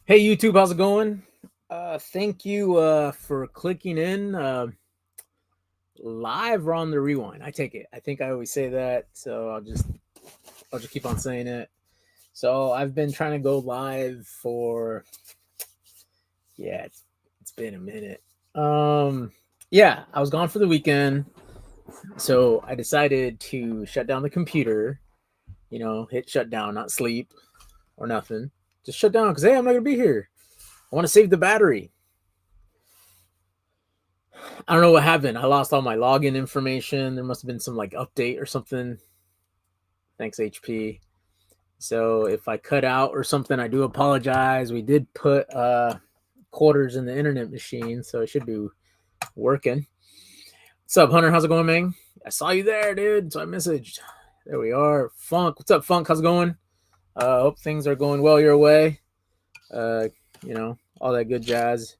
Hey YouTube, how's it going? Thank you for clicking in live or on the rewind. I take it. I think I always say that, so I'll just keep on saying it. So I've been trying to go live for yeah, it's been a minute. Um, yeah, I was gone for the weekend, so I decided to shut down the computer. Hit shut down, not sleep or nothing. Just shut down because hey, I'm not gonna be here. I want to save the battery. I don't know what happened. I lost all my login information. There must have been some like update or something. Thanks, HP. So if I cut out or something, I do apologize. We did put quarters in the internet machine, so it should be working. What's up, Hunter? How's it going, man? I saw you there, dude. So I messaged. There we are. Funk. What's up, Funk? How's it going? Hope things are going well your way. Uh, all that good jazz.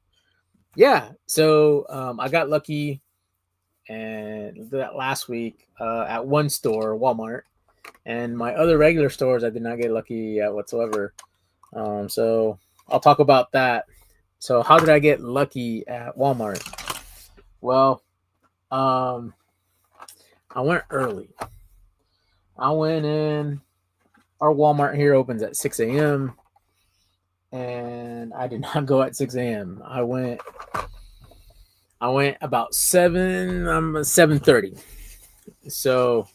Yeah. So I got lucky and that last week at one store, Walmart, and my other regular stores I did not get lucky at whatsoever. So I'll talk about that. So how did I get lucky at Walmart? Well, um, I went early. I went in. Our Walmart here opens at 6 a.m. and I did not go at 6 a.m. I went about 7:30. So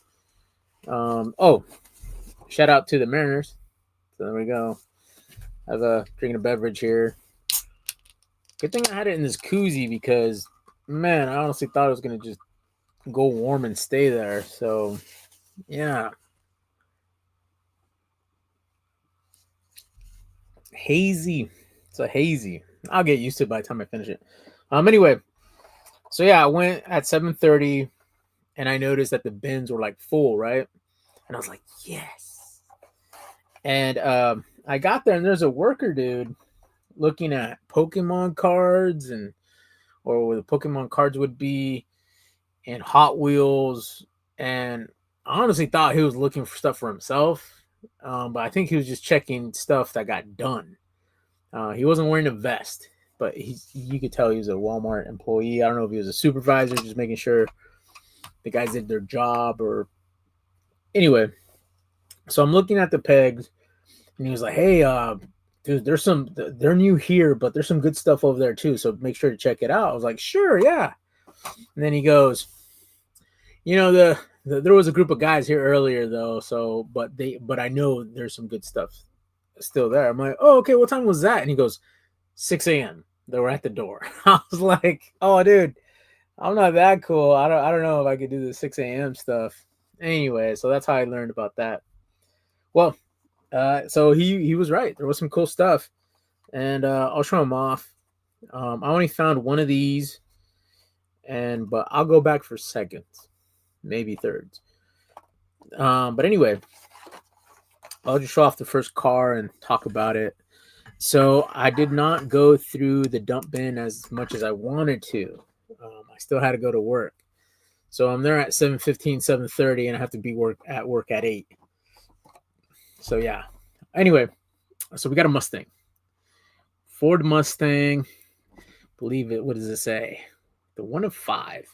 oh, shout out to the Mariners. So there we go. I have a drinking a beverage here. Good thing I had it in this koozie because, man, I honestly thought it was gonna just go warm and stay there. So yeah, hazy. It's a hazy. I'll get used to it by the time I finish it. Anyway, so yeah, I went at 7:30, and I noticed that the bins were like full, right? And I was like, yes. And I got there, and there's a worker dude looking at Pokemon cards and or where the Pokemon cards would be and Hot Wheels. And I honestly thought he was looking for stuff for himself, but I think he was just checking stuff that got done. He wasn't wearing a vest, but you could tell he was a Walmart employee. I don't know if he was a supervisor, just making sure the guys did their job or anyway. So I'm looking at the pegs, and he was like, "Hey, dude, they're new here, but there's some good stuff over there too. So make sure to check it out." I was like, "Sure, yeah." And then he goes, there was a group of guys here earlier though, so but I know there's some good stuff still there. I'm like, oh, okay, what time was that? And he goes, 6 a.m. They were at the door. I was like, oh, dude, I'm not that cool. I don't know if I could do the 6 a.m. stuff. Anyway, so that's how I learned about that. Well, so he was right. There was some cool stuff, and I'll show him off. I only found one of these, but I'll go back for seconds, maybe thirds. But anyway, I'll just show off the first car and talk about it. So I did not go through the dump bin as much as I wanted to. I still had to go to work. So I'm there at 7:15, 7:30, and I have to be at work at 8. So yeah. Anyway, so we got a Mustang. Ford Mustang. Believe it. What does it say? The one of five.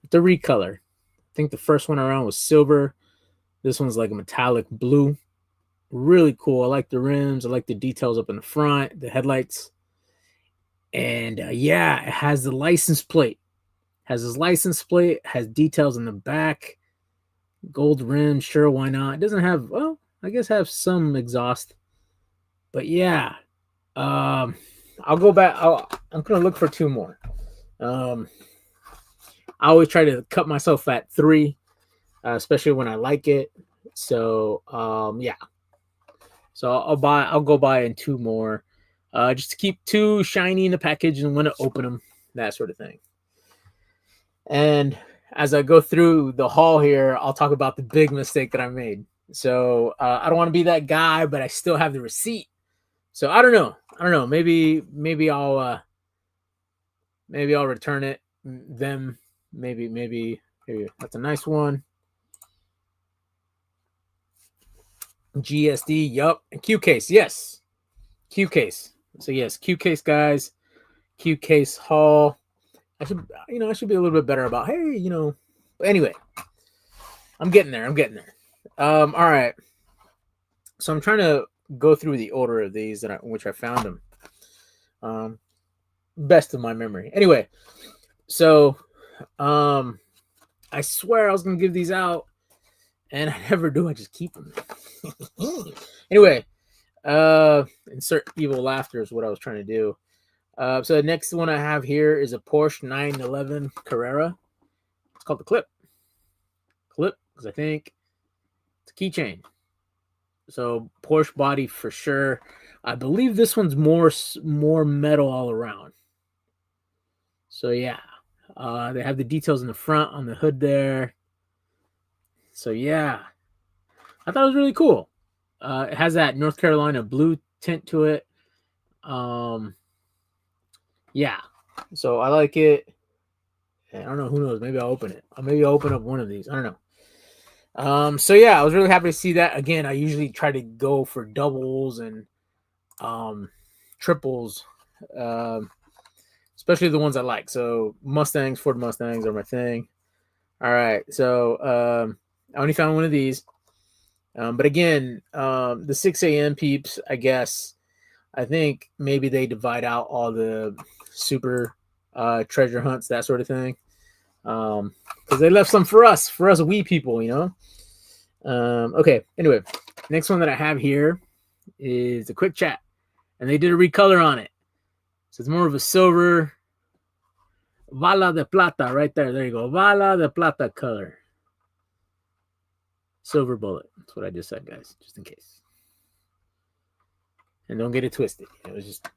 The recolor. I think the first one around was silver. This one's like a metallic blue. Really cool. I like the rims. I like the details up in the front, the headlights. And yeah, it has the license plate. Has his license plate, has details in the back, gold rim, sure, why not? It doesn't have, well, I guess have some exhaust. But yeah, I'll go back. I'm going to look for two more. Um, I always try to cut myself at three, especially when I like it. So yeah. So I'll go buy in two more, just to keep two shiny in the package and when to open them, that sort of thing. And as I go through the haul here, I'll talk about the big mistake that I made. So I don't want to be that guy, but I still have the receipt. So I don't know. Maybe I'll return it. Them. Maybe that's a nice one. GSD. Yup. And Q case. Yes. Q case. So yes, Q case guys, Q case haul. I should be a little bit better about, hey, But anyway, I'm getting there. I'm getting there. All right. So I'm trying to go through the order of these which I found them. Best of my memory. Anyway, so I swear I was gonna give these out, and I never do. I just keep them. Anyway, insert evil laughter is what I was trying to do. So the next one I have here is a Porsche 911 Carrera. It's called the Clip. Clip, because I think it's a keychain. So Porsche body for sure. I believe this one's more metal all around. So yeah, they have the details in the front on the hood there. So yeah, I thought it was really cool. It has that North Carolina blue tint to it. Yeah, so I like it. I don't know. Who knows? Maybe I'll open it. Maybe I'll open up one of these. I don't know. So yeah, I was really happy to see that. Again, I usually try to go for doubles and triples, especially the ones I like. So Ford Mustangs are my thing. All right, so I only found one of these, but again, the 6 a.m. peeps, I guess. I think maybe they divide out all the super treasure hunts, that sort of thing, because they left some for us wee people, Okay, anyway, next one that I have here is a quick chat, and they did a recolor on it, so it's more of a silver Bala de Plata right there. There you go, Bala de Plata color, silver bullet. That's what I just said, guys, just in case. And don't get it twisted. It was just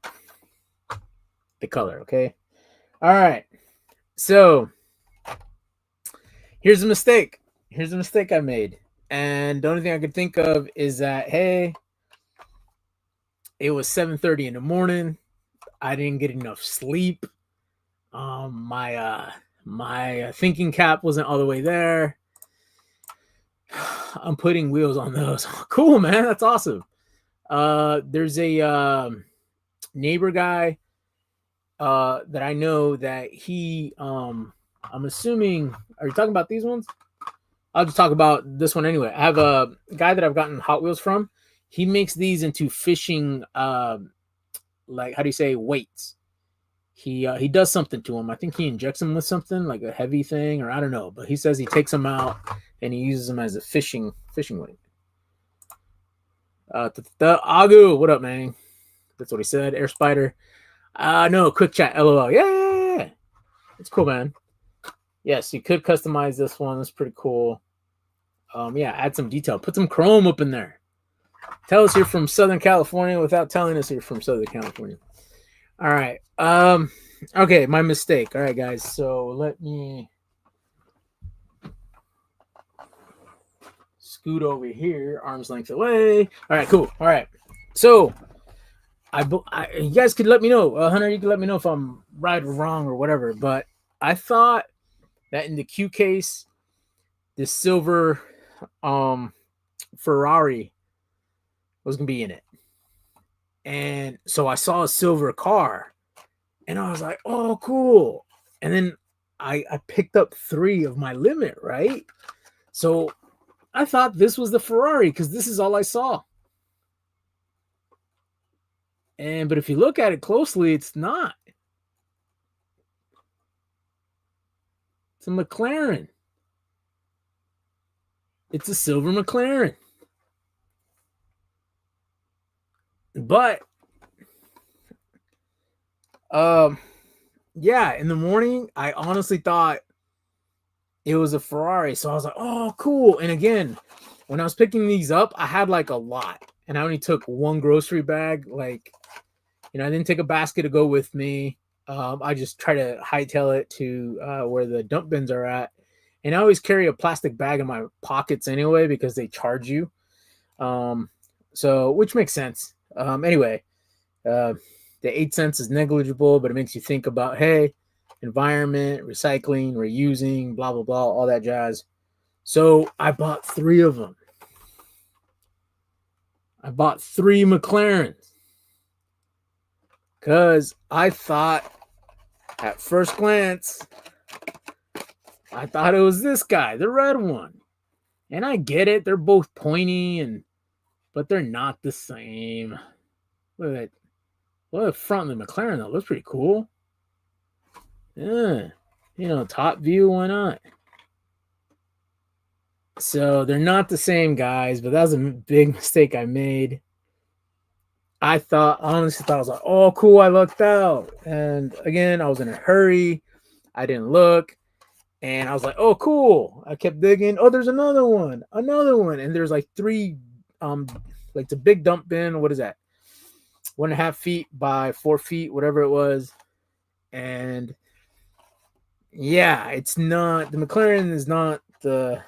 the color, okay? All right. So here's a mistake. Here's a mistake I made. And the only thing I could think of is that, hey, it was 7:30 in the morning. I didn't get enough sleep. My thinking cap wasn't all the way there. I'm putting wheels on those. Cool, man. That's awesome. There's a neighbor guy that I know that he I'm assuming, are you talking about these ones? I'll just talk about this one anyway. I have a guy that I've gotten Hot Wheels from. He makes these into fishing like, how do you say, weights. He does something to them. I think he injects them with something like a heavy thing, or I don't know, but he says he takes them out and he uses them as a fishing weight. Agu, what up, man? That's what he said. Air Spider. No, quick chat. LOL. Yeah. It's cool, man. Yes, you could customize this one. That's pretty cool. Yeah, add some detail. Put some chrome up in there. Tell us you're from Southern California without telling us you're from Southern California. All right. Okay, my mistake. All right, guys. So let me scoot over here, arm's length away. All right, cool. All right. So you guys could let me know, Hunter. You could let me know if I'm right or wrong or whatever. But I thought that in the Q case, the silver Ferrari was gonna be in it, and so I saw a silver car, and I was like, "Oh, cool!" And then I picked up 3 of my limit, right? So I thought this was the Ferrari because this is all I saw. But if you look at it closely, it's not. It's a McLaren. It's a silver McLaren. But yeah, in the morning, I honestly thought it was a Ferrari. So I was like, oh, cool. And again, when I was picking these up, I had like a lot. And I only took one grocery bag. Like, I didn't take a basket to go with me. I just try to hightail it to where the dump bins are at. And I always carry a plastic bag in my pockets anyway because they charge you. So, which makes sense. Anyway, the 8 cents is negligible, but it makes you think about, hey, environment, recycling, reusing, blah, blah, blah, all that jazz. So I bought 3 of them. I bought 3 McLarens. Because I thought at first glance, I thought it was this guy, the red one. And I get it, they're both pointy but they're not the same. Look at that. Look at the front of the McLaren though. Looks pretty cool. Yeah. Top view, why not? So they're not the same guys, but that was a big mistake I made. Honestly thought I was like, oh, cool, I lucked out. And again, I was in a hurry. I didn't look. And I was like, oh, cool. I kept digging. Oh, there's another one. And there's like three, like the big dump bin. What is that? 1.5 feet by 4 feet, whatever it was. And yeah, it's not, the McLaren is not the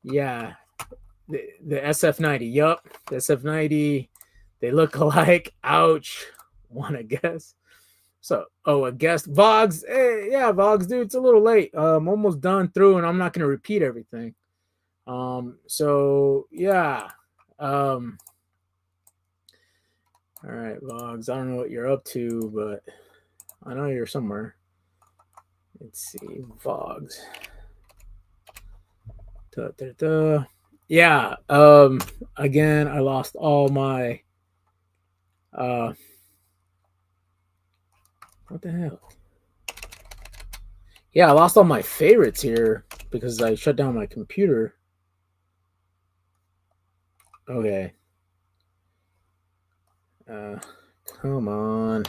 SF90. Yup, the SF90. They look alike. Ouch. One, I guess. So, a guest. Vogs. Hey, yeah, Vogs, dude, it's a little late. I'm almost done through, and I'm not going to repeat everything. So, yeah. All right, Vogs. I don't know what you're up to, but I know you're somewhere. Let's see. Vogs. Yeah. Again, I lost all my what the hell? Yeah, I lost all my favorites here because I shut down my computer. Okay. Come on.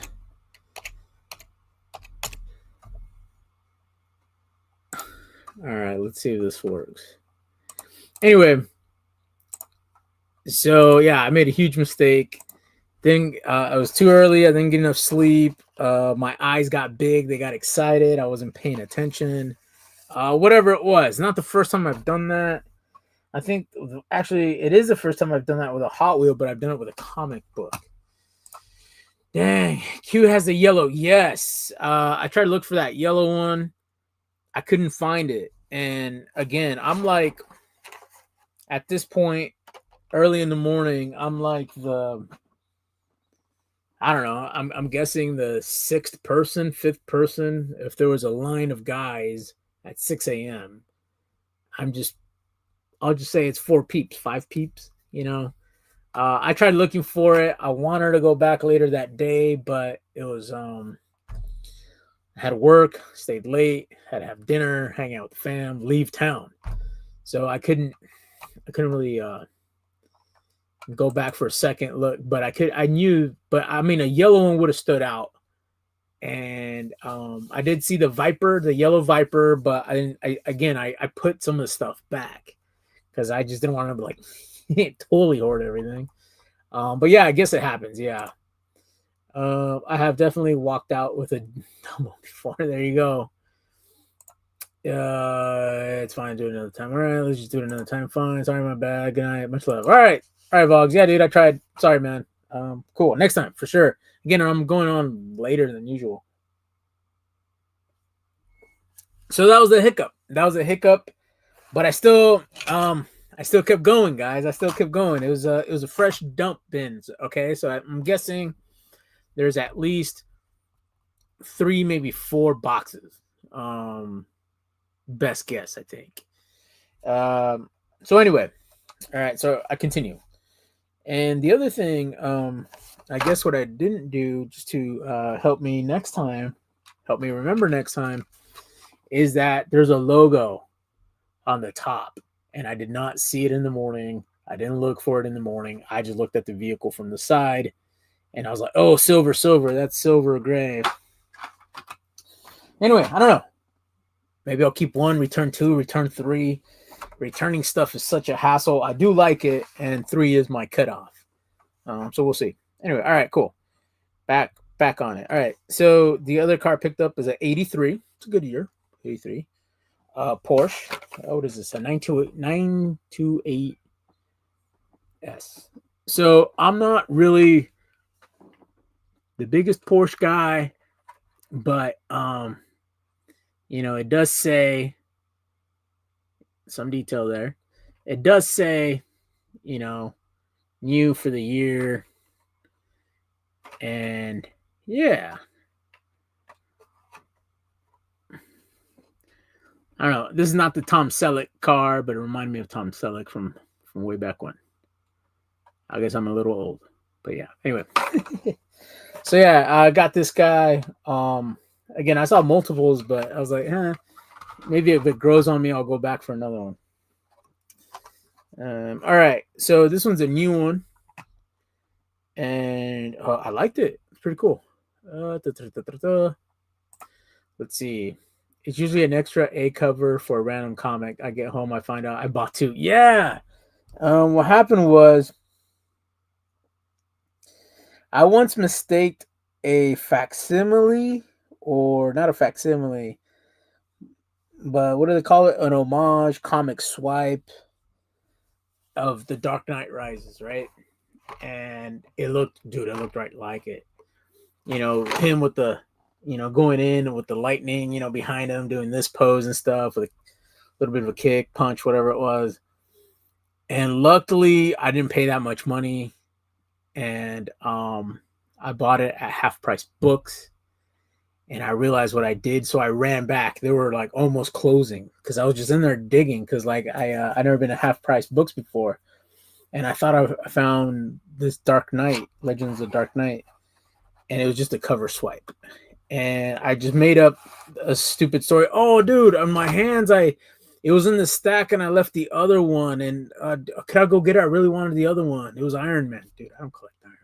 All right, let's see if this works. Anyway, so yeah, I made a huge mistake. Then I was too early. I didn't get enough sleep. My eyes got big. They got excited. I wasn't paying attention. Whatever it was. Not the first time I've done that. I think actually it is the first time I've done that with a Hot Wheel, but I've done it with a comic book. Dang, Q has a yellow. Yes. I tried to look for that yellow one. I couldn't find it. And again, I'm like, at this point, early in the morning, I'm like I don't know. I'm guessing the fifth person. If there was a line of guys at 6 a.m., I'll just say it's 5 peeps. I tried looking for it. I wanted to go back later that day, but it was I had to work, stayed late, had to have dinner, hang out with the fam, leave town. So I couldn't really go back for a second look, but I knew, but I mean, a yellow one would have stood out. And I did see the yellow Viper, but I put some of the stuff back because I just didn't want to like totally hoard everything. But yeah, I guess it happens. Yeah. I have definitely walked out with a double before. There you go. It's fine. Do it another time. All right, let's just do it another time. Fine. Sorry, my bad. Good night. Much love. All right, Vogs. Yeah, dude, I tried. Sorry, man. Cool. Next time for sure. Again, I'm going on later than usual. So that was a hiccup. But I still kept going, guys. I still kept going. It was a fresh dump bin. Okay, so I'm guessing there's at least 3, maybe 4 boxes. Best guess, I think. So anyway, all right. So I continue, and the other thing, I guess what I didn't do just to help me remember next time, is that there's a logo on the top, and I did not see it in the morning. I didn't look for it in the morning. I just looked at the vehicle from the side, and I was like, "Oh, silver! That's silver gray." Anyway, I don't know. Maybe I'll keep 1, return 2, return 3. Returning stuff is such a hassle. I do like it, and 3 is my cutoff. So we'll see. Anyway, all right, cool. Back on it. All right. So the other car picked up is an 83. It's a good year. 83. Porsche. What is this? A 928 S. So I'm not really the biggest Porsche guy, but it does say some detail there. It does say, new for the year. And yeah, I don't know. This is not the Tom Selleck car, but it reminded me of Tom Selleck from way back when. I guess I'm a little old, but yeah. Anyway, so yeah, I got this guy. Again, I saw multiples, but I was like, maybe if it grows on me, I'll go back for another one. All right, so this one's a new one, and I liked it. It's pretty cool. Let's see. It's usually an extra A cover for a random comic. I get home, I find out I bought two. Yeah. What happened was I once mistaked a facsimile, or not a facsimile, but what do they call it? An homage comic swipe of The Dark Knight Rises, right? And it looked right like it. Him with the, going in with the lightning, behind him doing this pose and stuff with a little bit of a kick, punch, whatever it was. And luckily, I didn't pay that much money, and I bought it at half price books. And I realized what I did, so I ran back. They were like almost closing because I was just in there digging because like I never been to half price books before, and I thought I found this Dark Knight, Legends of Dark Knight, and it was just a cover swipe. And I just made up a stupid story. Oh, dude, on my hands, it was in the stack, and I left the other one. And could I go get it? I really wanted the other one. It was Iron Man, dude. I don't collect Iron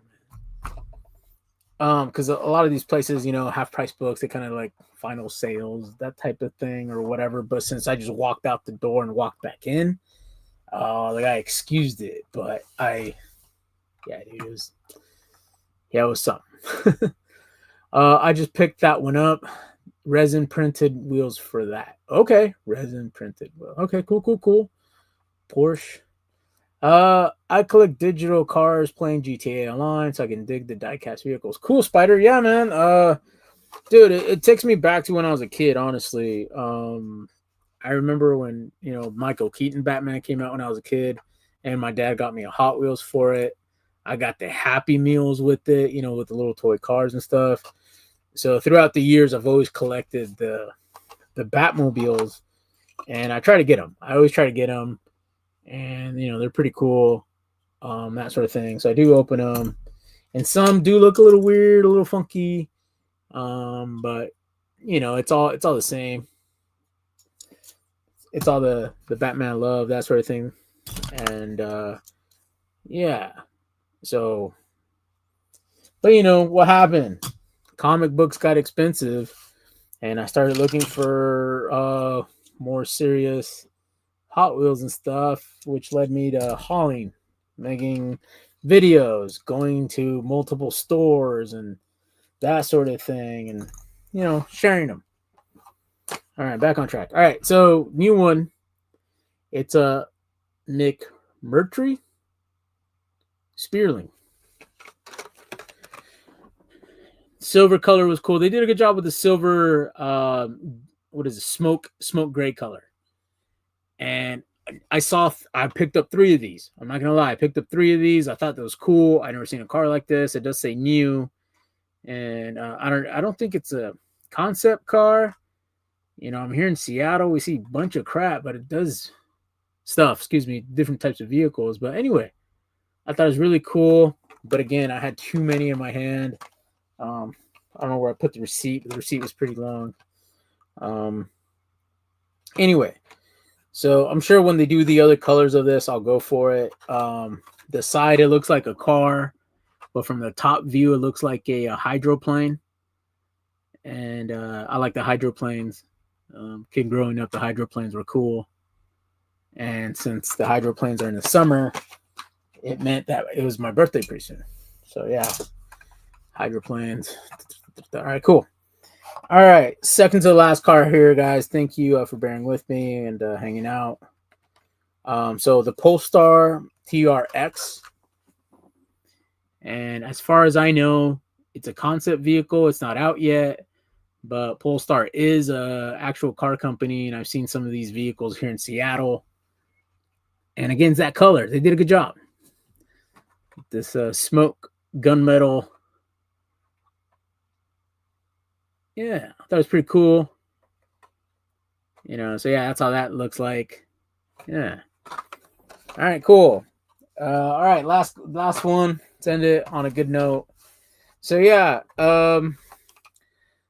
Man. Because a lot of these places, half price books, they kind of like final sales, that type of thing, or whatever. But since I just walked out the door and walked back in, the guy excused it. But it was something. I just picked that one up. Resin printed wheels for that. Okay, resin printed wheel. Okay, cool. Porsche. I collect digital cars playing GTA Online, so I can dig the diecast vehicles. Cool, Spider. Yeah, man. Dude, it takes me back to when I was a kid. Honestly, I remember when Michael Keaton Batman came out when I was a kid, and my dad got me a Hot Wheels for it. I got the Happy Meals with it, with the little toy cars and stuff. So throughout the years, I've always collected the Batmobiles, and I try to get them. I always try to get them, and they're pretty cool, that sort of thing. So I do open them, and some do look a little weird, a little funky, but it's all the same. It's all the Batman love, that sort of thing, and yeah. So, but what happened? Comic books got expensive, and I started looking for more serious Hot Wheels and stuff, which led me to hauling, making videos, going to multiple stores and that sort of thing, and sharing them. All right, back on track. All right, so new one. It's a McMurtry Spearling. Silver color was cool. They did a good job with the silver. What is it? Smoke gray color. And I picked up 3 of these. I'm not gonna lie, I picked up 3 of these. I thought that was cool. I never seen a car like this. It does say new, and I don't think it's a concept car. I'm here in Seattle. We see a bunch of crap, but it does stuff. Excuse me, different types of vehicles. But anyway, I thought it was really cool. But again, I had too many in my hand. I don't know where I put the receipt. The receipt was pretty long. Anyway, so I'm sure when they do the other colors of this, I'll go for it. The side, it looks like a car, but from the top view, it looks like a hydroplane. And I like the hydroplanes. Kid growing up, the hydroplanes were cool. And since the hydroplanes are in the summer, it meant that it was my birthday pretty soon. So yeah, hydroplanes. All right, cool. All right, second to the last car here, guys. Thank you for bearing with me and hanging out. So the Polestar TRX, and as far as I know, it's a concept vehicle. It's not out yet, but Polestar is a actual car company, and I've seen some of these vehicles here in Seattle. And again, it's that color. They did a good job. This smoke gunmetal yeah, I thought it was pretty cool. You know, so yeah, that's how that looks like. Yeah. All right, cool. All right, last one. Let's end it on a good note. So yeah,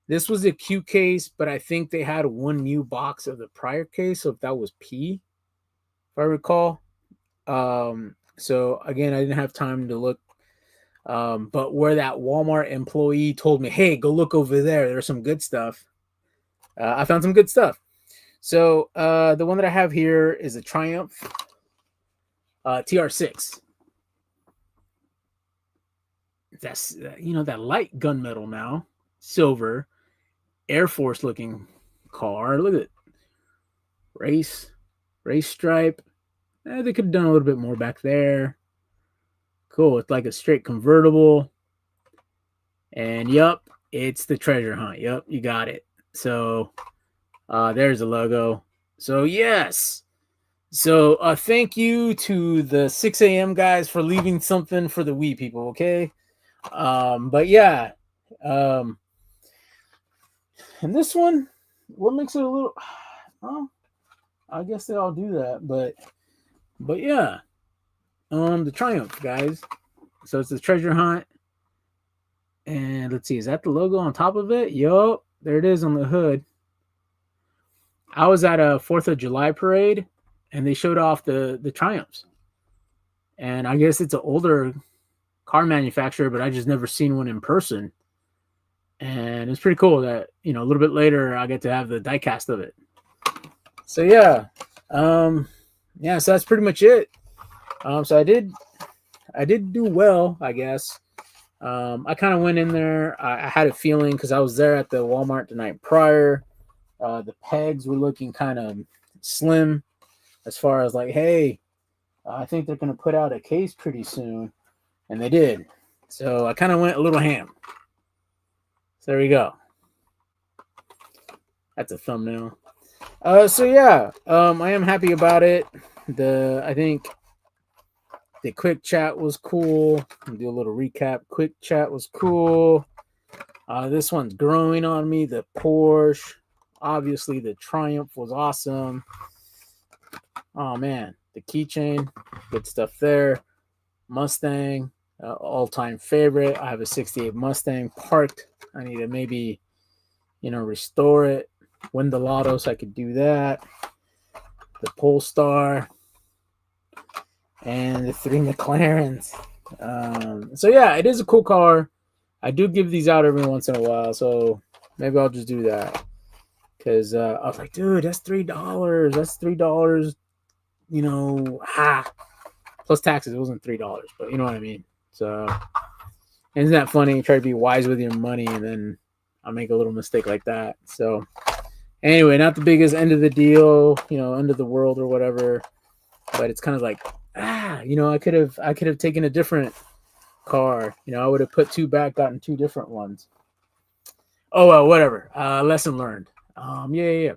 this was a Q case, but I think they had one new box of the prior case, so if that was P, if I recall. So again, I didn't have time to look. But where that Walmart employee told me, "Hey, go look over there. There's some good stuff." I found some good stuff. So the one that I have here is a Triumph TR6. That's that light gunmetal now, silver, Air Force looking car. Look at it, race stripe. They could have done a little bit more back there. Cool. It's like a straight convertible. And yup, it's the treasure hunt. Yup, you got it. So there's the logo. So yes. So thank you to the 6 a.m. guys for leaving something for the Wii people, okay? But yeah. And this one, what makes it a little well, I guess they all do that, but yeah. The Triumph, guys. So it's the treasure hunt. And let's see, is that the logo on top of it? Yup, there it is on the hood. I was at a 4th of July parade and they showed off the Triumphs. And I guess it's an older car manufacturer, but I just never seen one in person. And it's pretty cool that, a little bit later I get to have the diecast of it. So yeah. Yeah, so that's pretty much it. So I did do well, I guess. I kind of went in there. I had a feeling because I was there at the Walmart the night prior. The pegs were looking kind of slim as far as like, hey, I think they're going to put out a case pretty soon. And they did. So I kind of went a little ham. So there we go. That's a thumbnail. So yeah, I am happy about it. I think the quick chat was cool. I'll do a little recap. Quick chat was cool. This one's growing on me. The Porsche. Obviously, the Triumph was awesome. Oh, man. The keychain. Good stuff there. Mustang. All-time favorite. I have a 68 Mustang parked. I need to maybe, restore it. Win the lotto so I could do that. The Polestar. And the 3 McLarens. So yeah, it is a cool car. I do give these out every once in a while, so maybe I'll just do that. Because I was like, dude, that's $3. That's $3. Plus taxes. It wasn't $3, but you know what I mean. So isn't that funny? Try to be wise with your money, and then I make a little mistake like that. So anyway, not the biggest end of the deal, end of the world or whatever. But it's kind of like, I could have taken a different car. I would have put 2 back, gotten 2 different ones. Oh well, whatever. Lesson learned. Yeah.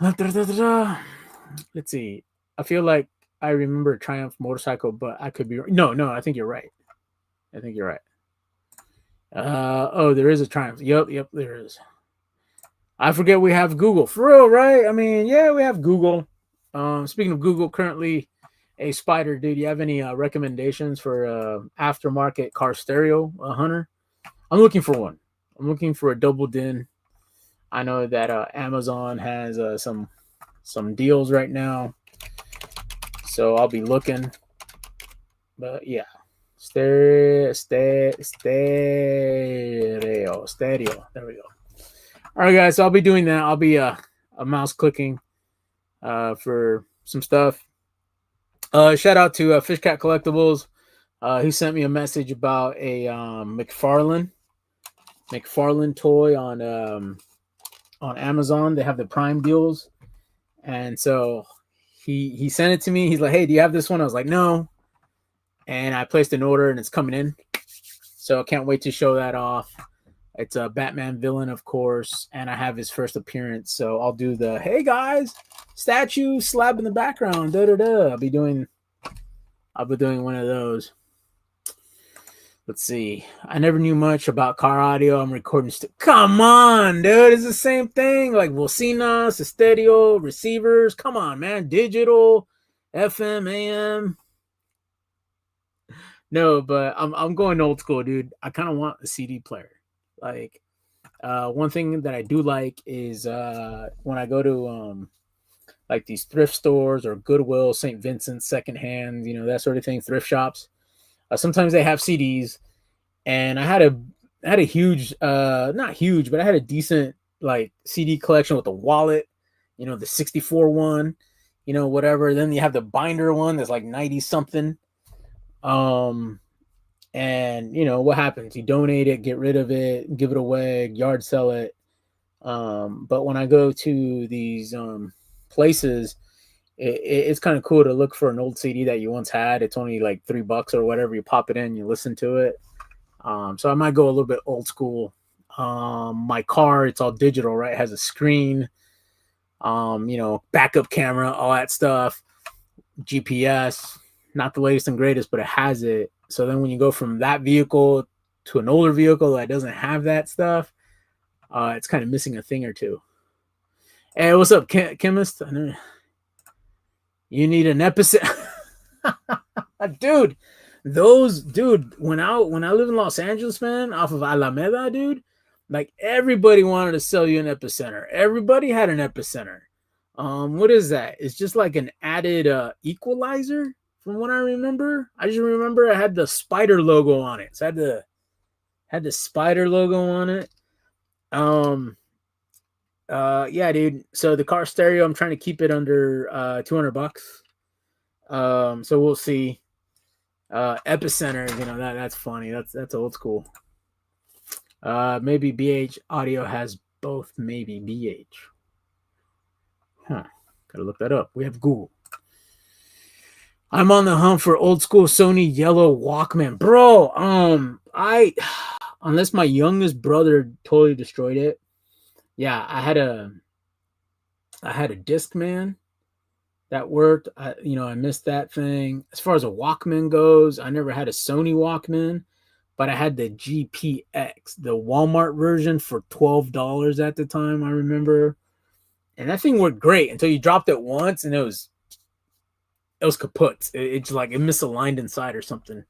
Let's see. I feel like I remember Triumph motorcycle, but I could be no. I think you're right. There is a Triumph. Yep, there is. I forget we have Google for real, right? I mean, yeah, we have Google. Speaking of Google, currently a Spider, dude. You have any recommendations for aftermarket car stereo, Hunter? I'm looking for one. I'm looking for a double din. I know that Amazon has some deals right now, so I'll be looking. But yeah, stereo. There we go. All right, guys. So I'll be doing that. I'll be a mouse clicking for some stuff. Shout out to Fishcat Collectibles. He sent me a message about a McFarlane toy on Amazon. They have the Prime deals, and so he sent it to me. He's like, "Hey, do you have this one?" I was like, "No," and I placed an order, and it's coming in. So I can't wait to show that off. It's a Batman villain, of course, and I have his first appearance. So I'll do the "Hey guys, statue slab in the background." I'll be doing one of those. Let's see. I never knew much about car audio. I'm recording. Come on, dude. It's the same thing. Like bocinas, stereo, receivers. Come on, man. Digital, FM, AM. No, but I'm going old school, dude. I kind of want a CD player. Like, one thing that I do like is when I go to like these thrift stores or Goodwill, St. Vincent's, secondhand, that sort of thing, thrift shops. Sometimes they have CDs, and I had a huge, not huge, but I had a decent like CD collection with the wallet, the 64 one, whatever. Then you have the binder one that's like 90 something. And what happens? You donate it, get rid of it, give it away, yard sell it. But when I go to these places, it's kind of cool to look for an old CD that you once had. It's only like $3 or whatever. You pop it in, you listen to it. So I might go a little bit old school. My car, it's all digital, right? It has a screen, backup camera, all that stuff, GPS, not the latest and greatest, but it has it. So then when you go from that vehicle to an older vehicle that doesn't have that stuff, it's kind of missing a thing or two. Hey, what's up, chemist? You need an epicenter. Dude, when I live in Los Angeles, man, off of Alameda, dude, like everybody wanted to sell you an epicenter. Everybody had an epicenter. What is that? It's just like an added equalizer, from what I remember. I just remember I had the spider logo on it. So I had the spider logo on it. Yeah, dude. So the car stereo, I'm trying to keep it under $200. So we'll see. Epicenter, that's funny. That's old school. Maybe BH audio has both. Maybe BH. Gotta look that up. We have Google. I'm on the hunt for old school Sony yellow Walkman, bro. Unless my youngest brother totally destroyed it. Yeah, I had a Discman that worked. I missed that thing. As far as a Walkman goes, I never had a Sony Walkman, but I had the GPX, the Walmart version, for $12 at the time, I remember. And that thing worked great until you dropped it once and it was kaput. It's like it misaligned inside or something.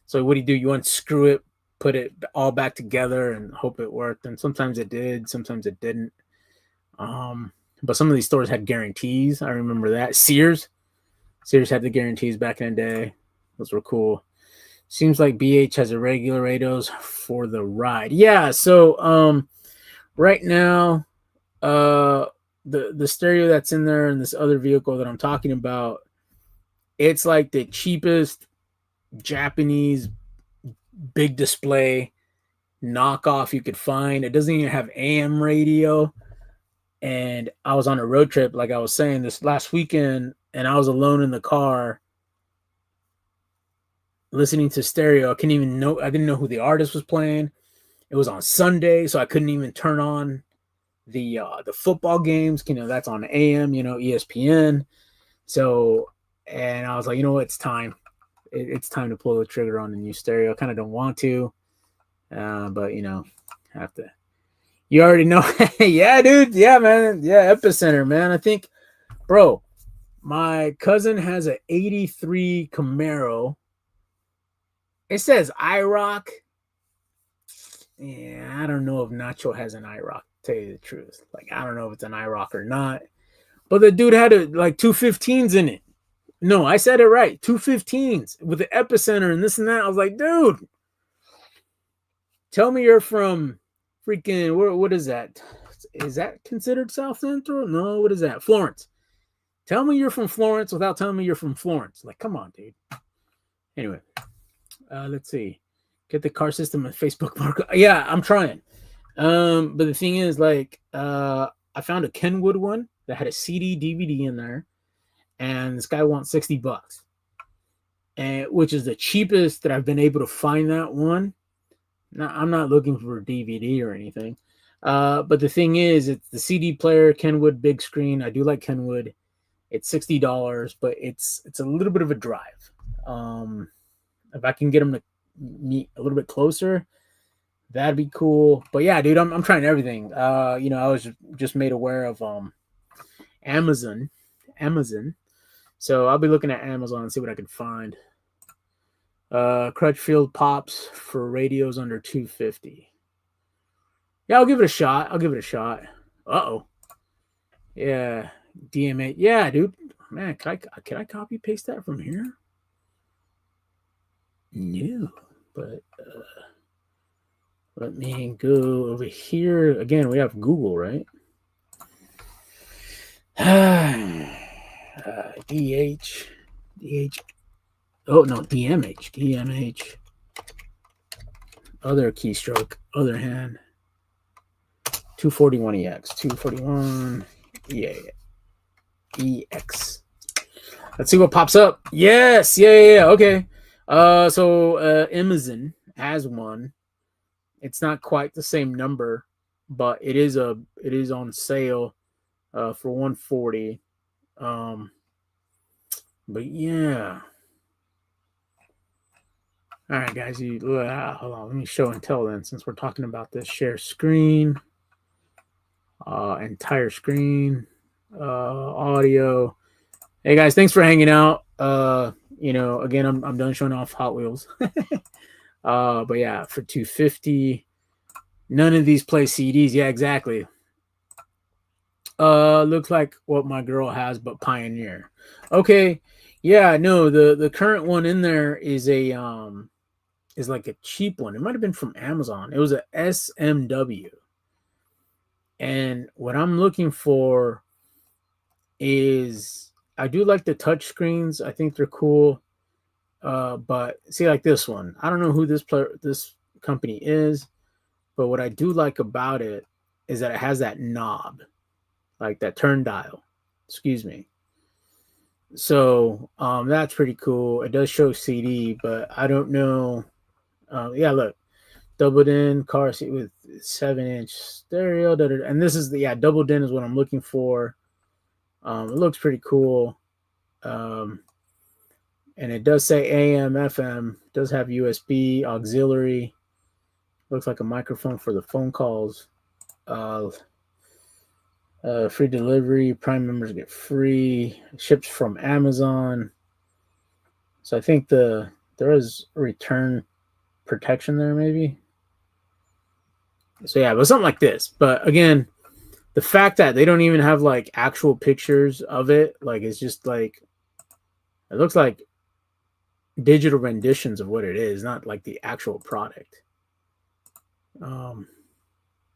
So what do? You unscrew it, put it all back together, and hope it worked. And sometimes it did, sometimes it didn't. But some of these stores had guarantees. I remember that. Sears had the guarantees back in the day. Those were cool. Seems like BH has irregular radios for the ride. Yeah. So right now, the stereo that's in there in this other vehicle that I'm talking about, it's like the cheapest Japanese big display knockoff you could find. It doesn't even have AM radio. And I was on a road trip, like I was saying, this last weekend, and I was alone in the car listening to stereo. I didn't know who the artist was playing. It was on Sunday, so I couldn't even turn on the football games. That's on AM, ESPN. So, and I was like, it's time. It's time to pull the trigger on the new stereo. I kind of don't want to, but have to. You already know. Yeah, dude. Yeah, man. Yeah, Epicenter, man. I think, bro, my cousin has an 83 Camaro. It says IROC. Yeah, I don't know if Nacho has an IROC, to tell you the truth. Like, I don't know if it's an IROC or not. But the dude had like 215s in it. No, I said it right. 215s with the Epicenter and this and that. I was like, dude, tell me you're from freaking, what is that? Is that considered South Central? No, what is that? Florence. Tell me you're from Florence without telling me you're from Florence. Like, come on, dude. Anyway, let's see. Get the car system and Facebook mark. Yeah, I'm trying. But the thing is, like, I found a Kenwood one that had a CD, DVD in there, and this guy wants $60, and which is the cheapest that I've been able to find that one. Now, I'm not looking for a DVD or anything. But the thing is, it's the CD player, Kenwood big screen. I do like Kenwood. It's $60, but it's a little bit of a drive. If I can get them to meet a little bit closer, that'd be cool. But yeah, dude, I'm trying everything. I was just made aware of Amazon. Amazon. So I'll be looking at Amazon and see what I can find. Crutchfield pops for radios under 250. Yeah, I'll give it a shot. Uh-oh. Yeah. DMA. Yeah, dude. Man, can I copy paste that from here? No. But let me go over here. Again, we have Google, right? DH. Oh, no, DMH. Other keystroke. Other hand. 241EX. 241. Yeah. EX. Let's see what pops up. Yes. Yeah. Okay. So Amazon has one. It's not quite the same number, but it is on sale for 140. But yeah. All right, guys. Hold on. Let me show and tell then, since we're talking about this. Share screen. Entire screen. Audio. Hey guys, thanks for hanging out. Again, I'm done showing off Hot Wheels. But yeah, for 250. None of these play CDs. Yeah, exactly. Looks like what my girl has, but Pioneer. Okay. Yeah, no, the current one in there is is like a cheap one. It might have been from Amazon. It was a SMW. And what I'm looking for is, I do like the touch screens. I think they're cool. But see, like this one, I don't know who this company is, but what I do like about it is that it has that knob, like that turn dial. Excuse me. So that's pretty cool. It does show CD, but I don't know. Yeah, look, doubled in car seat with 7-inch stereo. And this is doubled in is what I'm looking for. It looks pretty cool. And it does say AM, FM. It does have USB, auxiliary. Looks like a microphone for the phone calls. Free delivery. Prime members get free. Ships from Amazon. So I think there is return protection there, maybe. So yeah, but something like this. But again, the fact that they don't even have like actual pictures of it, like it's just like, it looks like digital renditions of what it is, not like the actual product.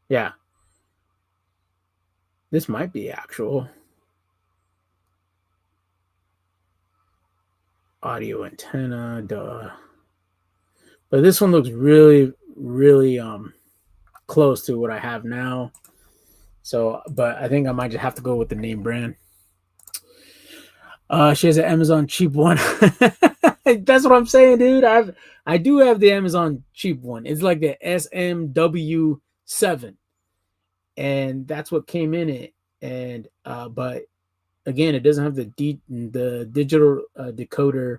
Yeah, this might be actual audio antenna, duh. But this one looks really, really close to what I have now. So, but I think I might just have to go with the name brand. She has an Amazon cheap one. That's what I'm saying, dude. I do have the Amazon cheap one. It's like the SMW7, and that's what came in it. And but again, it doesn't have the digital decoder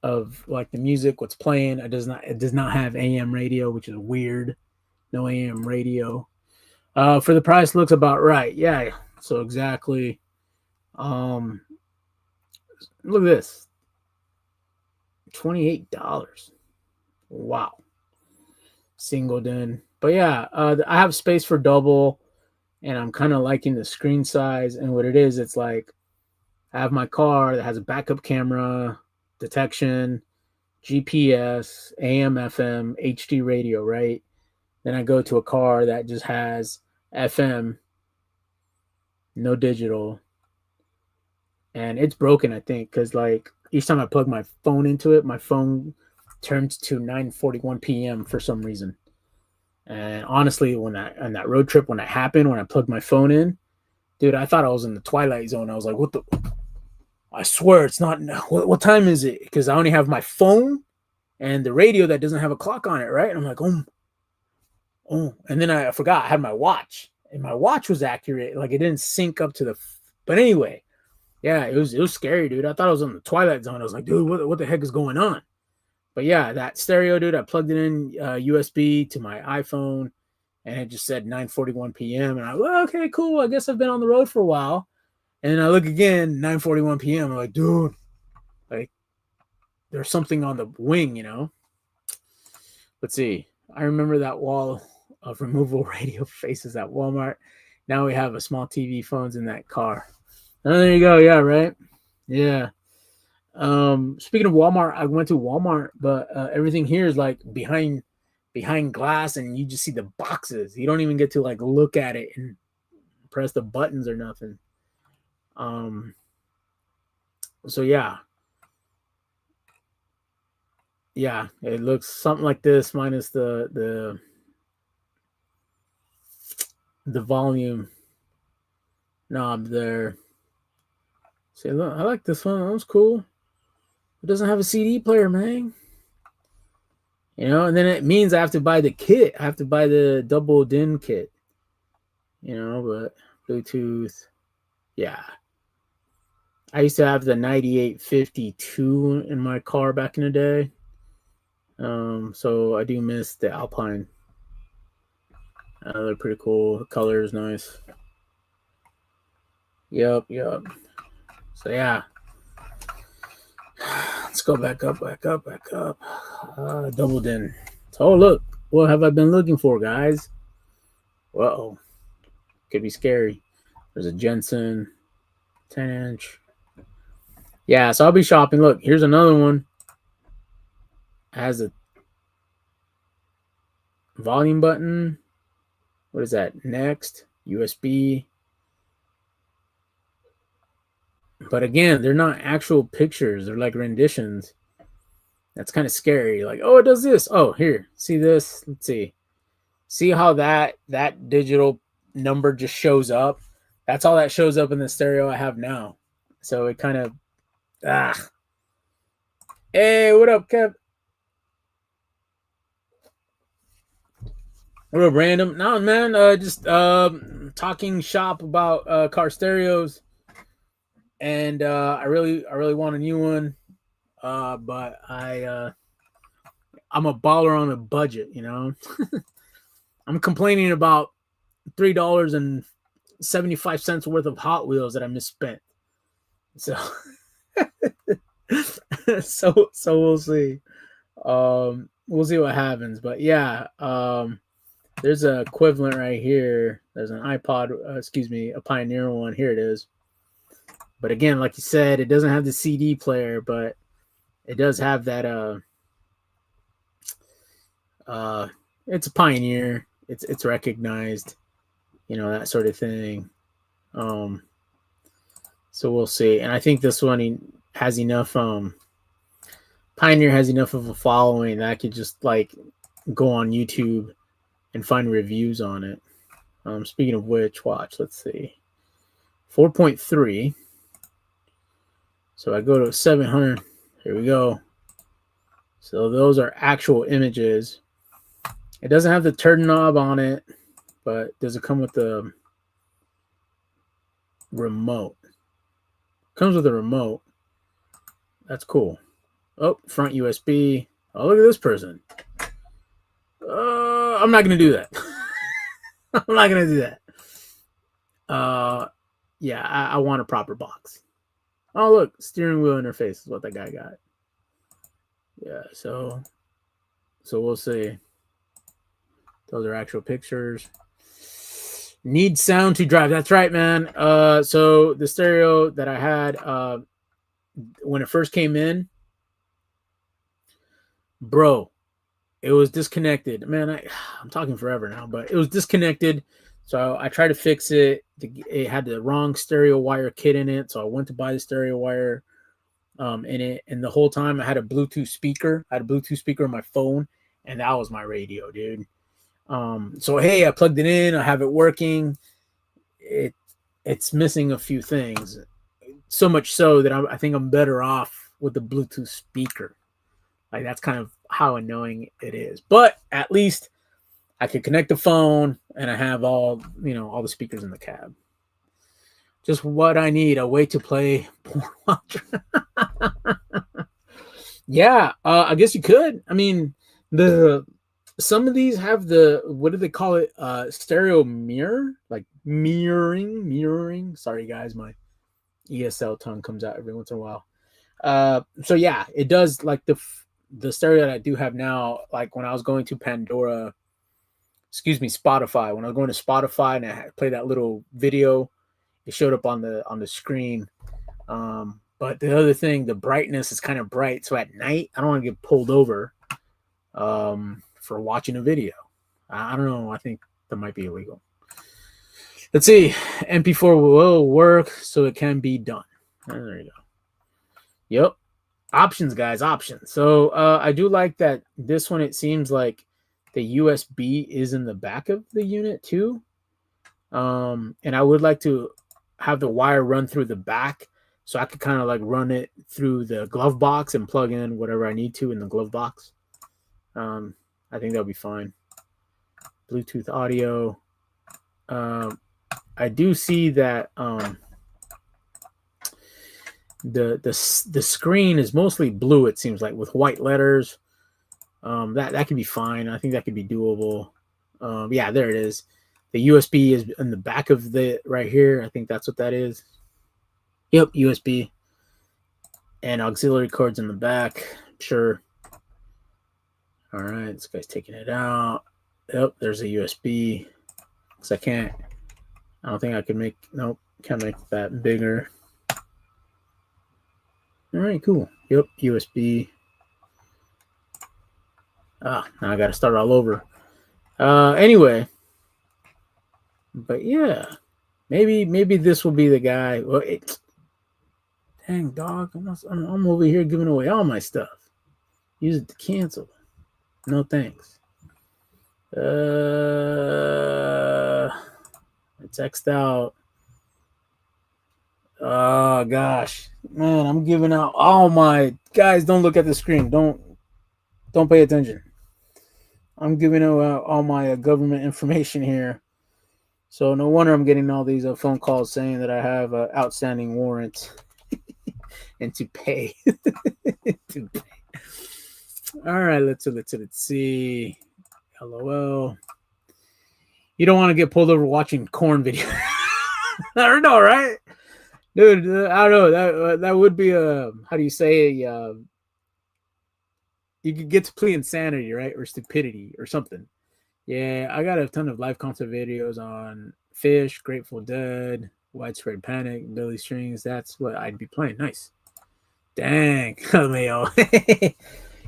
of like the music, what's playing. It does not have AM radio, which is weird. No AM radio. For the price, looks about right. Yeah. So exactly. Look at this. $28. Wow. Singled in. But yeah, I have space for double, and I'm kind of liking the screen size. And what it is, it's like I have my car that has a backup camera, detection, GPS, AM, FM, HD radio, right? Then I go to a car that just has FM, no digital. And it's broken, I think, because like each time I plug my phone into it, my phone turns to 9:41 p.m. for some reason. And honestly, on that road trip, when that happened, when I plugged my phone in, dude, I thought I was in the Twilight Zone. I was like, what the? I swear it's not. What time is it? Because I only have my phone and the radio that doesn't have a clock on it, right? And I'm like, oh. And then I forgot I had my watch. And my watch was accurate. Like it didn't sync up to the. But anyway. Yeah, it was scary, dude. I thought I was in the Twilight Zone. I was like, dude, what the heck is going on? But yeah, that stereo, dude, I plugged it in USB to my iPhone, and it just said 9:41 p.m. And I, well, okay, cool. I guess I've been on the road for a while. And then I look again, 9:41 p.m. I'm like, dude, like there's something on the wing, you know. Let's see. I remember that wall of removable radio faces at Walmart. Now we have a small TV phones in that car. Oh, there you go. Yeah, right. Yeah. Speaking of Walmart, I went to Walmart, but everything here is like behind glass, and you just see the boxes. You don't even get to like look at it and press the buttons or nothing. Um, so yeah, it looks something like this minus the volume knob there. See, look, I like this one. That was cool. It doesn't have a CD player, man. You know, and then it means I have to buy the kit. I have to buy the double DIN kit. You know, but Bluetooth, yeah. I used to have the 9852 in my car back in the day. So I do miss the Alpine. They're pretty cool. The color is nice. Yep. So yeah. Let's go back up. Double DIN. So look, what have I been looking for, guys? Whoa. Could be scary. There's a Jensen 10-inch. Yeah, so I'll be shopping. Look, here's another one. It has a volume button. What is that? Next, USB. But again, they're not actual pictures. They're like renditions. That's kind of scary. Like, oh, it does this. Oh, here. See this? Let's see. See how that digital number just shows up? That's all that shows up in the stereo I have now. So it kind of Hey, what up, Kev? What up, random? No, man, just talking shop about car stereos. And I really want a new one. But I'm a baller on a budget, you know. I'm complaining about $3.75 worth of Hot Wheels that I misspent. So so we'll see. We'll see what happens. But yeah, there's an equivalent right here. There's an iPod, a Pioneer one. Here it is. But again, like you said, it doesn't have the CD player, but it does have that it's a Pioneer. It's recognized, you know, that sort of thing. So we'll see. And I think this one has enough Pioneer has enough of a following that I could just like go on YouTube and find reviews on it. Speaking of which, watch, let's see. 4.3. So I go to 700. Here we go. So those are actual images. It doesn't have the turn knob on it, but does it come with the remote? Comes with a remote. That's cool. Oh, front USB. Oh, look at this person. I'm not gonna do that. I'm not gonna do that. Yeah, I want a proper box. Oh, look, steering wheel interface is what that guy got. Yeah, so we'll see. Those are actual pictures. Need sound to drive. That's right, man. So the stereo that I had when it first came in, bro, it was disconnected. Man, I'm talking forever now, but it was disconnected. So I tried to fix it. It had the wrong stereo wire kit in it. So I went to buy the stereo wire in it. And the whole time I had a Bluetooth speaker. I had a Bluetooth speaker on my phone. And that was my radio, dude. So, hey, I plugged it in. I have it working. It's missing a few things. So much so that I think I'm better off with the Bluetooth speaker. Like, that's kind of how annoying it is. But at least I could connect the phone and I have all the speakers in the cab. Just what I need, a way to play porn watcher. Yeah, I guess you could. I mean, the some of these have the, what do they call it? Stereo mirror, like mirroring. Sorry guys, my ESL tongue comes out every once in a while. So yeah, it does, like the stereo that I do have now, like when I was going to Pandora, excuse me, Spotify, when I was going to Spotify and I had play that little video, it showed up on the screen. But the other thing, the brightness is kind of bright, so at night I don't want to get pulled over for watching a video. I don't know. I think that might be illegal. Let's see. MP4 will work, so it can be done. There you go. Yep. Options, guys. Options. So I do like that this one. It seems like the USB is in the back of the unit too. And I would like to have the wire run through the back, so I could kind of like run it through the glove box and plug in whatever I need to in the glove box. I think that'll be fine. Bluetooth audio. I do see that the screen is mostly blue. It seems like with white letters. That could be fine. I think that could be doable. Yeah, there it is. The USB is in the back of the right here. I think that's what that is. Yep, USB and auxiliary cords in the back. Sure. All right, this guy's taking it out. Yep, there's a USB. Because I don't think I can make, nope, can't make that bigger. All right, cool. Yep, USB. Now I got to start all over. Anyway, but yeah, maybe this will be the guy. Well, dang dog, I'm over here giving away all my stuff. Use it to cancel. No thanks. Text out. Oh gosh, man, I'm giving out all my guys. Don't look at the screen. Don't pay attention. I'm giving out all my government information here. So no wonder I'm getting all these phone calls saying that I have outstanding warrants and to pay. To pay. All right, let's see. LOL. You don't want to get pulled over watching corn videos. I don't know, right? Dude, I don't know. That would be a, how do you say, you could get to plea insanity, right? Or stupidity or something. Yeah, I got a ton of live concert videos on Fish, Grateful Dead, Widespread Panic, Billy Strings. That's what I'd be playing. Nice. Dang, Leo.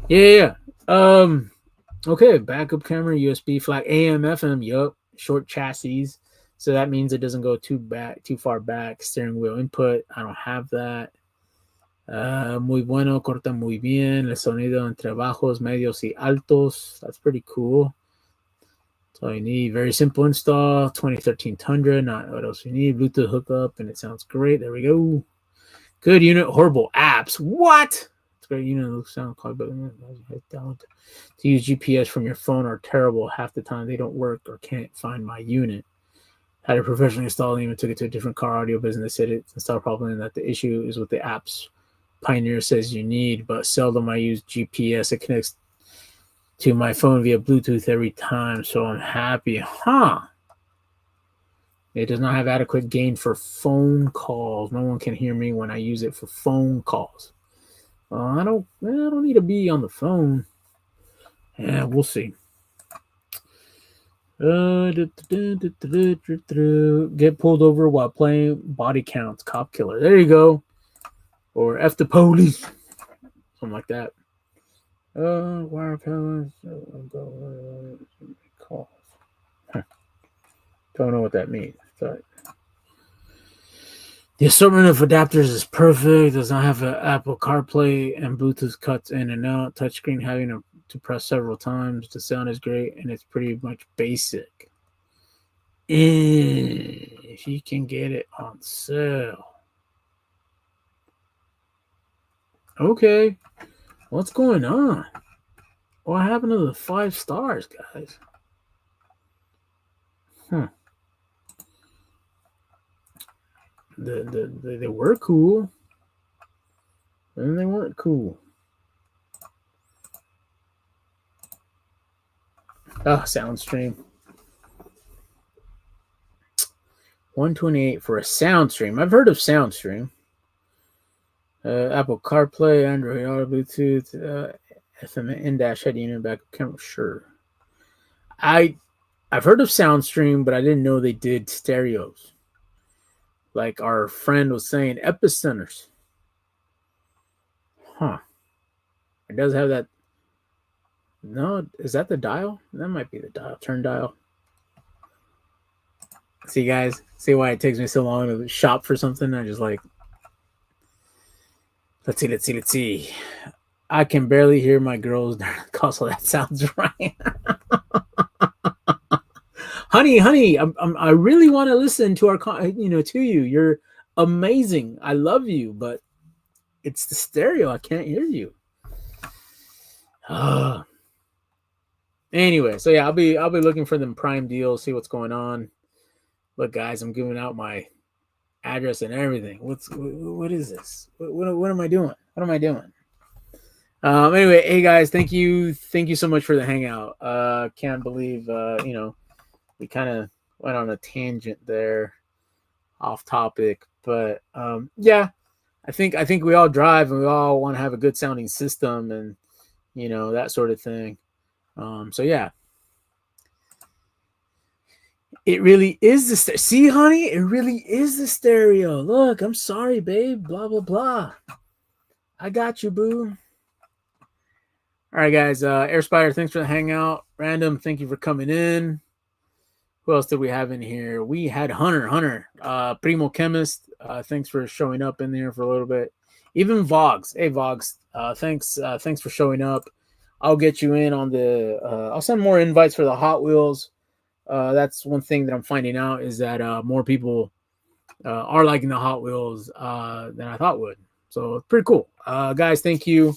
Yeah. Okay, backup camera, USB flag, AM, FM. Yup. Short chassis, so that means it doesn't go too far back. Steering wheel input, I don't have that. Muy bueno, corta muy bien. El sonido entre bajos, medios y altos. That's pretty cool. So you need very simple install. 2013 Tundra. Not what else you need. Bluetooth hookup, and it sounds great. There we go. Good unit. Horrible apps. What? It's great unit. Looks sound quite better. To use GPS from your phone are terrible. Half the time they don't work or can't find my unit. Had a professional install them and took it to a different car audio business. Said it's installed properly and that the issue is with the apps Pioneer says you need, but seldom I use GPS. It connects to my phone via Bluetooth every time, so I'm happy. Huh. It does not have adequate gain for phone calls. No one can hear me when I use it for phone calls. I don't need to be on the phone. Yeah, we'll see. Get pulled over while playing body counts, cop killer. There you go. Or F the police. Something like that. Wire pellets. Calls. Don't know what that means. But the assortment of adapters is perfect. Does not have an Apple CarPlay and Bluetooth cuts in and out. Touchscreen having to press several times. The sound is great and it's pretty much basic. If you can get it on sale. Okay. What's going on? What happened to the 5 stars, guys? They were cool. And they weren't cool. Oh, SoundStream. 128 for a SoundStream. I've heard of SoundStream. Apple CarPlay, Android Auto, Bluetooth, FM in-dash head unit, backup camera. Sure. I've heard of SoundStream, but I didn't know they did stereos. Like our friend was saying, epicenters. Huh. It does have that. No, is that the dial? That might be the dial. Turn dial. See, guys, see why it takes me so long to shop for something? I just like, let's see. I can barely hear my girls during the console. That sounds right. honey, I really want to listen to our, to you. You're amazing. I love you, but it's the stereo. I can't hear you. Anyway, so yeah, I'll be looking for them Prime deals, see what's going on. Look, guys, I'm giving out my address and everything. What is this? What am I doing? What am I doing? Anyway, hey guys, thank you so much for the hangout. Can't believe we kind of went on a tangent there, off topic, but yeah, I think we all drive and we all want to have a good sounding system and that sort of thing. So yeah, it really is the see, honey, it really is the stereo. Look, I'm sorry, babe. Blah blah blah. I got you, boo. All right, guys. Air Spider, thanks for the hangout. Random, thank you for coming in. Who else did we have in here? We had Hunter, Primo Chemist. Thanks for showing up in there for a little bit. Even Vogs. Hey, Vogs. Thanks for showing up. I'll get you in on the. I'll send more invites for the Hot Wheels. That's one thing that I'm finding out is that more people are liking the Hot Wheels than I thought would. So it's pretty cool. Guys, thank you.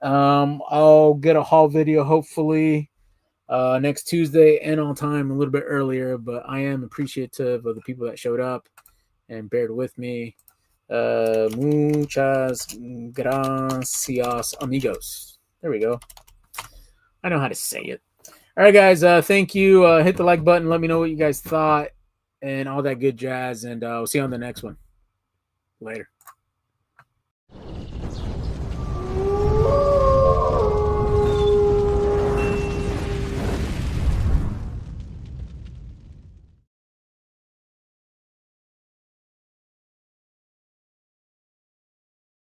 I'll get a haul video hopefully next Tuesday and on time, a little bit earlier, but I am appreciative of the people that showed up and bared with me. Muchas gracias, amigos. There we go. I know how to say it. All right, guys. Thank you. Hit the like button. Let me know what you guys thought and all that good jazz. And we'll see you on the next one. Later.